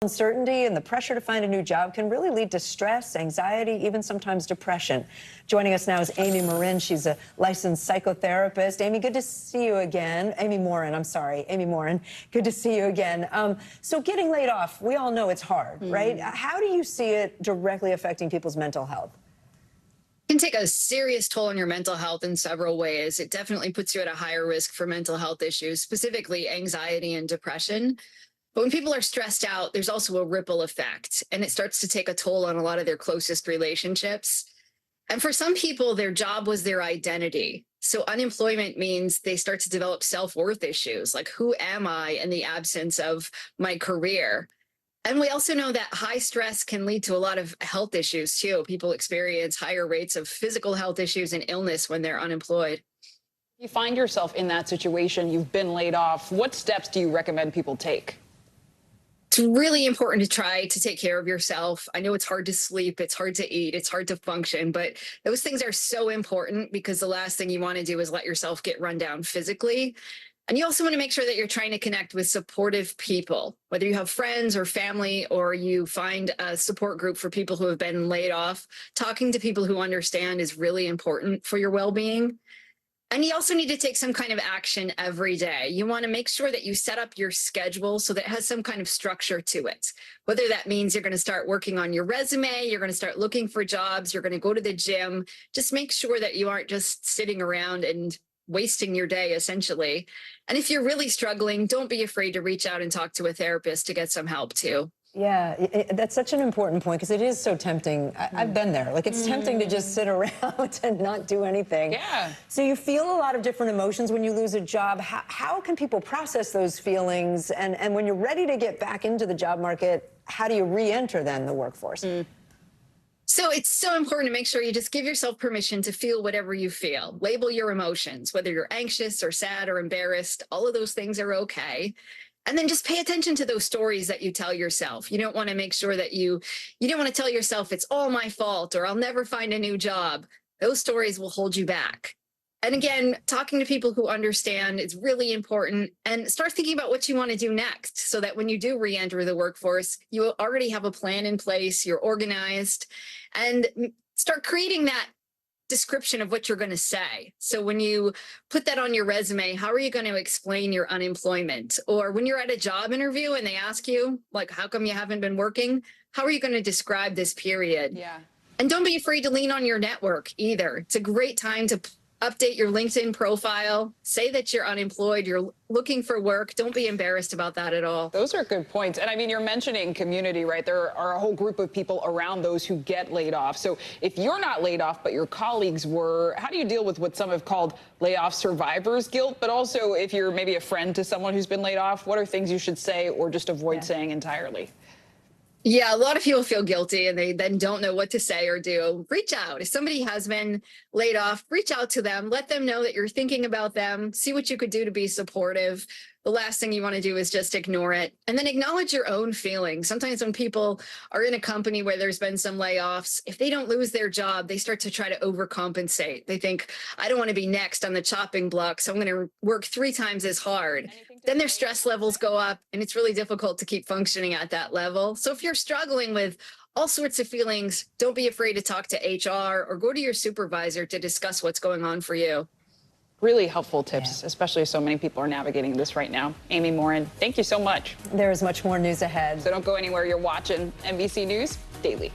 Uncertainty and the pressure to find a new job can really lead to stress, anxiety, even sometimes depression. Joining us now is Amy Morin. She's a licensed psychotherapist. Amy, good to see you again. Amy Morin, I'm sorry. Amy Morin, good to see you again. So getting laid off, we all know it's hard, right? How do you see it directly affecting people's mental health? Can take a serious toll on your mental health in several ways. It definitely puts you at a higher risk for mental health issues, specifically anxiety and depression. But when people are stressed out, there's also a ripple effect, and it starts to take a toll on a lot of their closest relationships. And for some people, their job was their identity. So unemployment means they start to develop self-worth issues, like who am I in the absence of my career? And we also know that high stress can lead to a lot of health issues too. People experience higher rates of physical health issues and illness when they're unemployed. You find yourself in that situation, you've been laid off. What steps do you recommend people take? It's really important to try to take care of yourself. I know it's hard to sleep, it's hard to eat, it's hard to function, but those things are so important because the last thing you want to do is let yourself get run down physically. And you also want to make sure that you're trying to connect with supportive people, whether you have friends or family, or you find a support group for people who have been laid off. Talking to people who understand is really important for your well-being. And you also need to take some kind of action every day. You want to make sure that you set up your schedule so that it has some kind of structure to it. Whether that means you're going to start working on your resume, you're going to start looking for jobs, you're going to go to the gym. Just make sure that you aren't just sitting around and wasting your day, essentially. And if you're really struggling, don't be afraid to reach out and talk to a therapist to get some help too. Yeah, that's such an important point because it is so tempting. I've been there. Like, it's tempting to just sit around and not do anything. Yeah. So you feel a lot of different emotions when you lose a job. How can people process those feelings? And when you're ready to get back into the job market, how do you re-enter then the workforce? So it's so important to make sure you just give yourself permission to feel whatever you feel. Label your emotions, whether you're anxious or sad or embarrassed. All of those things are okay. And then just pay attention to those stories that you tell yourself. You don't want to make sure that you don't want to tell yourself it's all my fault or I'll never find a new job. Those stories will hold you back. And again, talking to people who understand is really important, and start thinking about what you want to do next so that when you do re-enter the workforce, you already have a plan in place, you're organized, and start creating that description of what you're going to say. So when you put that on your resume, how are you going to explain your unemployment? Or when you're at a job interview and they ask you, like, how come you haven't been working? How are you going to describe this period? Yeah. And don't be afraid to lean on your network either. It's a great time to update your LinkedIn profile, say that you're unemployed, you're looking for work. Don't be embarrassed about that at all. Those are good points. And I mean, you're mentioning community, right? There are a whole group of people around those who get laid off. So if you're not laid off, but your colleagues were, how do you deal with what some have called layoff survivor's guilt? But also, if you're maybe a friend to someone who's been laid off, what are things you should say or just avoid saying entirely? Yeah, a lot of people feel guilty and they then don't know what to say or do. Reach out. If somebody has been laid off, reach out to them. Let them know that you're thinking about them. See what you could do to be supportive. The last thing you want to do is just ignore it. And then acknowledge your own feelings. Sometimes when people are in a company where there's been some layoffs, if they don't lose their job, they start to try to overcompensate. They think, I don't want to be next on the chopping block, so I'm going to work 3 times as hard. Then their stress levels go up, and it's really difficult to keep functioning at that level. So if you're struggling with all sorts of feelings, don't be afraid to talk to HR or go to your supervisor to discuss what's going on for you. Really helpful tips, especially as so many people are navigating this right now. Amy Morin, thank you so much. There is much more news ahead. So don't go anywhere. You're watching NBC News Daily.